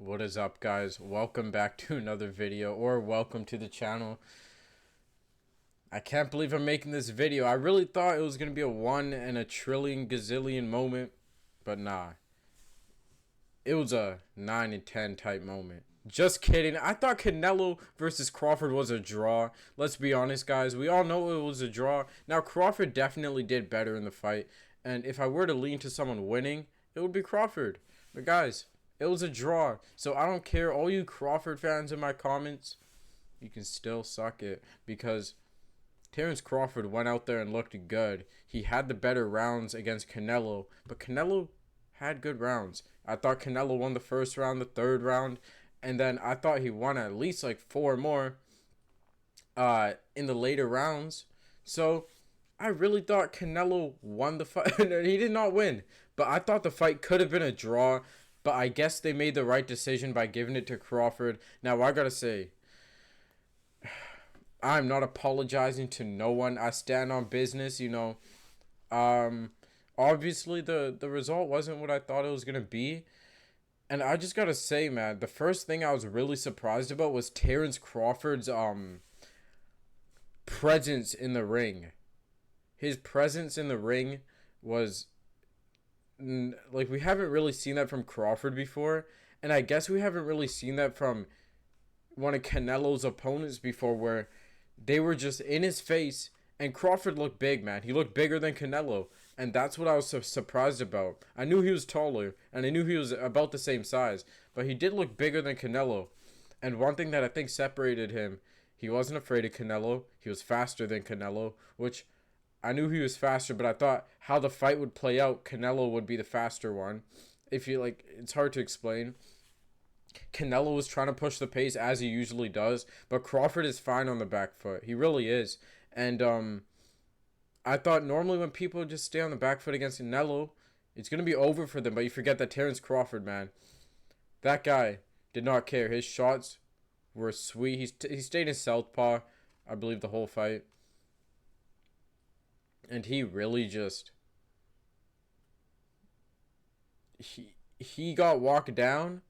What is up, guys? Welcome back to another video, or welcome to the channel. I can't believe I'm making this video. I really thought it was going to be a 1 in a trillion gazillion moment, but nah. It was a 9 in 10 type moment. Just kidding. I thought Canelo versus Crawford was a draw. Let's be honest, guys. We all know it was a draw. Now, Crawford definitely did better in the fight, and if I were to lean to someone winning, it would be Crawford. But guys, it was a draw, so I don't care. All you Crawford fans in my comments, you can still suck it, because Terence Crawford went out there and looked good. He had the better rounds against Canelo, but Canelo had good rounds. I thought Canelo won the first round, the third round, and then I thought he won at least like 4 more in the later rounds. So I really thought Canelo won the fight. He did not win, but I thought the fight could have been a draw. But I guess they made the right decision by giving it to Crawford. Now, I gotta say, I'm not apologizing to no one. I stand on business, you know. Obviously, the result wasn't what I thought it was gonna be. And I just gotta say, man, the first thing I was really surprised about was Terence Crawford's presence in the ring. His presence in the ring was like, we haven't really seen that from Crawford before, and I guess we haven't really seen that from one of Canelo's opponents before, where they were just in his face. And Crawford looked big, man. He looked bigger than Canelo, and that's what I was so surprised about. I knew he was taller, and I knew he was about the same size, but he did look bigger than Canelo. And one thing that I think separated him, he wasn't afraid of Canelo. He was faster than Canelo, which I knew he was faster, but I thought how the fight would play out, Canelo would be the faster one. If you like, it's hard to explain. Canelo was trying to push the pace as he usually does, but Crawford is fine on the back foot. He really is. And I thought normally when people just stay on the back foot against Canelo, it's going to be over for them. But you forget that Terence Crawford, man, that guy did not care. His shots were sweet. He stayed in southpaw, I believe, the whole fight. And he really just he got walked down,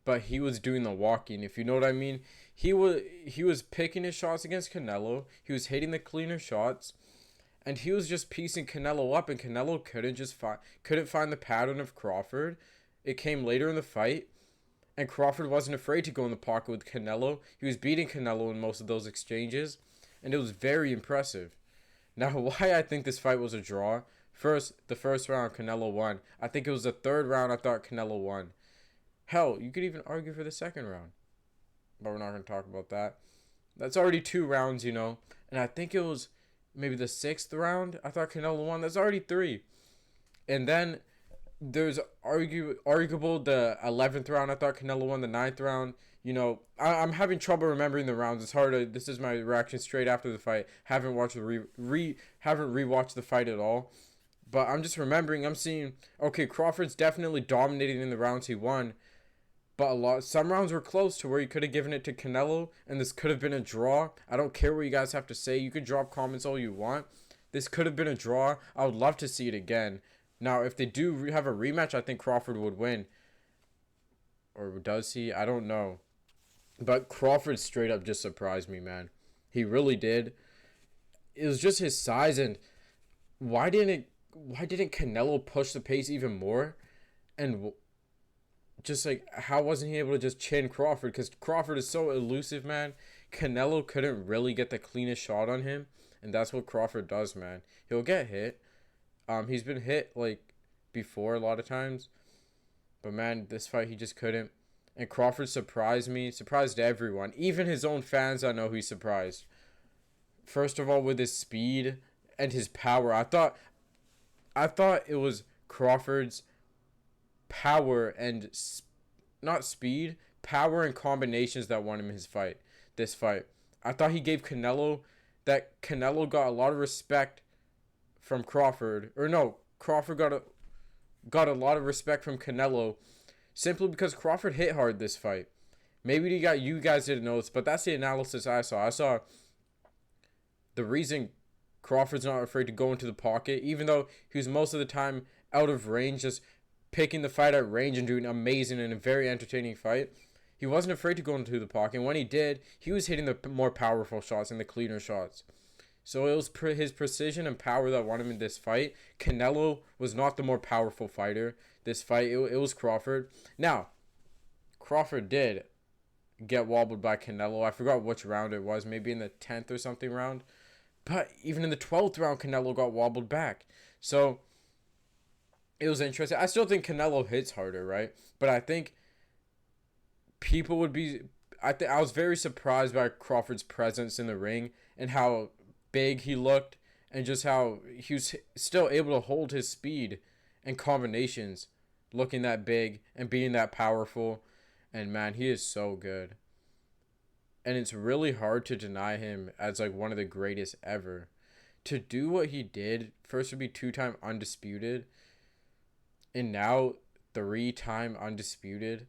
but he was doing the walking, if you know what I mean. He was picking his shots against Canelo. He was hitting the cleaner shots, and he was just piecing Canelo up, and Canelo couldn't find the pattern of Crawford. It came later in the fight, and Crawford wasn't afraid to go in the pocket with Canelo. He was beating Canelo in most of those exchanges, and it was very impressive. Now, why I think this fight was a draw. First, the first round, Canelo won. I think it was the third round I thought Canelo won. Hell, you could even argue for the second round. But we're not going to talk about that. That's already 2 rounds, you know. And I think it was maybe the 6th round I thought Canelo won. That's already 3. And then there's arguable the 11th round I thought Canelo won. The 9th round, you know, I'm having trouble remembering the rounds. It's hard to, this is my reaction straight after the fight. Haven't watched haven't rewatched the fight at all. But I'm just remembering, I'm seeing, okay, Crawford's definitely dominating in the rounds he won. But some rounds were close to where you could have given it to Canelo, and this could have been a draw. I don't care what you guys have to say. You can drop comments all you want. This could have been a draw. I would love to see it again. Now, if they do have a rematch, I think Crawford would win. Or does he? I don't know. But Crawford straight up just surprised me, man. He really did. It was just his size, and why didn't Canelo push the pace even more? And just like, how wasn't he able to just chin Crawford? Because Crawford is so elusive, man. Canelo couldn't really get the cleanest shot on him, and that's what Crawford does, man. He'll get hit. He's been hit like before a lot of times, but man, this fight he just couldn't. And Crawford surprised me, surprised everyone, even his own fans. I know he surprised. First of all, with his speed and his power, I thought it was Crawford's power and not speed, power and combinations that won him this fight. I thought he gave Canelo got a lot of respect from Crawford, or no, Crawford got a lot of respect from Canelo, simply because Crawford hit hard this fight. Maybe you guys didn't know this, but that's the analysis I saw. I saw the reason Crawford's not afraid to go into the pocket, even though he was most of the time out of range, just picking the fight at range and doing amazing and a very entertaining fight. He wasn't afraid to go into the pocket. And when he did, he was hitting the more powerful shots and the cleaner shots. So it was his precision and power that won him in this fight. Canelo was not the more powerful fighter. This fight, it was Crawford. Now, Crawford did get wobbled by Canelo. I forgot which round it was. Maybe in the 10th or something round. But even in the 12th round, Canelo got wobbled back. So it was interesting. I still think Canelo hits harder, right? But I think people would be... I was very surprised by Crawford's presence in the ring and how big he looked and just how he was still able to hold his speed and combinations looking that big and being that powerful. And man, he is so good. And it's really hard to deny him as like one of the greatest ever. To do what he did, first would be 2-time undisputed and now 3-time undisputed.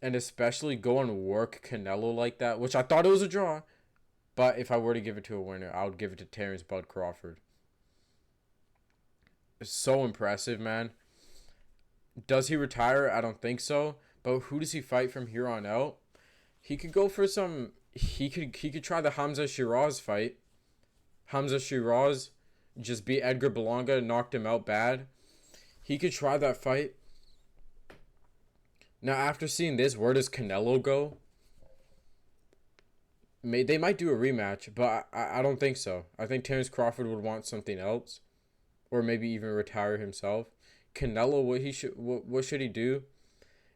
And especially go and work Canelo like that, which I thought it was a draw. But if I were to give it to a winner, I would give it to Terrence Bud Crawford. It's so impressive, man. Does he retire? I don't think so. But who does he fight from here on out? He could go for some... He could try the Hamza Shiraz fight. Hamza Shiraz just beat Edgar Berlanga and knocked him out bad. He could try that fight. Now, after seeing this, where does Canelo go? They might do a rematch, but I don't think so. I think Terrence Crawford would want something else, or maybe even retire himself. Canelo, what should he do?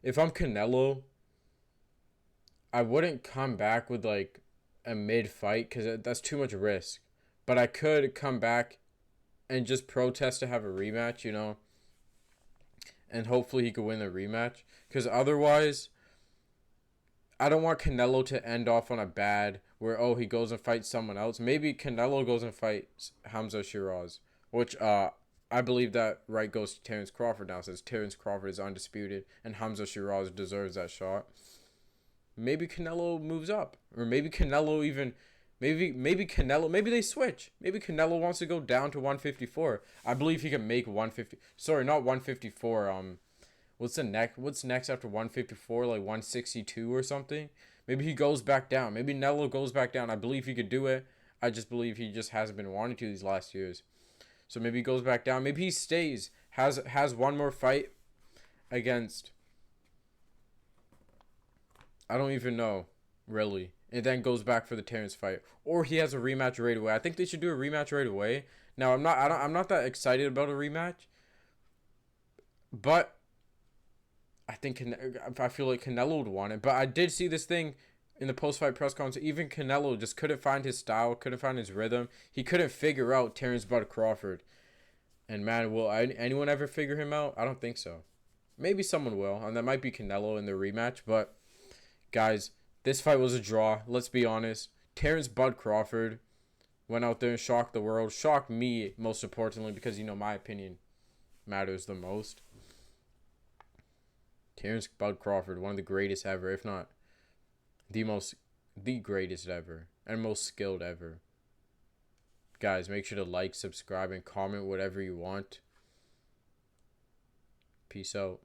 If I'm Canelo, I wouldn't come back with like a mid-fight because that's too much risk. But I could come back and just protest to have a rematch, you know, and hopefully he could win the rematch. Because otherwise, I don't want Canelo to end off on a bad where, oh, he goes and fights someone else. Maybe Canelo goes and fights Hamza Shiraz, which I believe that right goes to Terrence Crawford now, since Terrence Crawford is undisputed and Hamza Shiraz deserves that shot. Maybe Canelo moves up, or maybe Canelo even, maybe Canelo, maybe they switch. Maybe Canelo wants to go down to 154. I believe he can make 150. Sorry, not 154. What's next after 154? Like 162 or something. Maybe he goes back down. Maybe Canelo goes back down. I believe he could do it. I just believe he just hasn't been wanting to these last years. So maybe he goes back down. Maybe he stays. Has one more fight against... I don't even know, really. And then goes back for the Terrence fight. Or he has a rematch right away. I think they should do a rematch right away. Now, I'm not that excited about a rematch. But I feel like Canelo would want it. But I did see this thing in the post-fight press conference. Even Canelo just couldn't find his style, couldn't find his rhythm. He couldn't figure out Terrence Bud Crawford. And man, will anyone ever figure him out? I don't think so. Maybe someone will, and that might be Canelo in the rematch. But guys, this fight was a draw. Let's be honest. Terrence Bud Crawford went out there and shocked the world. Shocked me, most importantly, because, you know, my opinion matters the most. Terrence Bud Crawford, one of the greatest ever, if not the greatest ever, and most skilled ever. Guys, make sure to like, subscribe, and comment whatever you want. Peace out.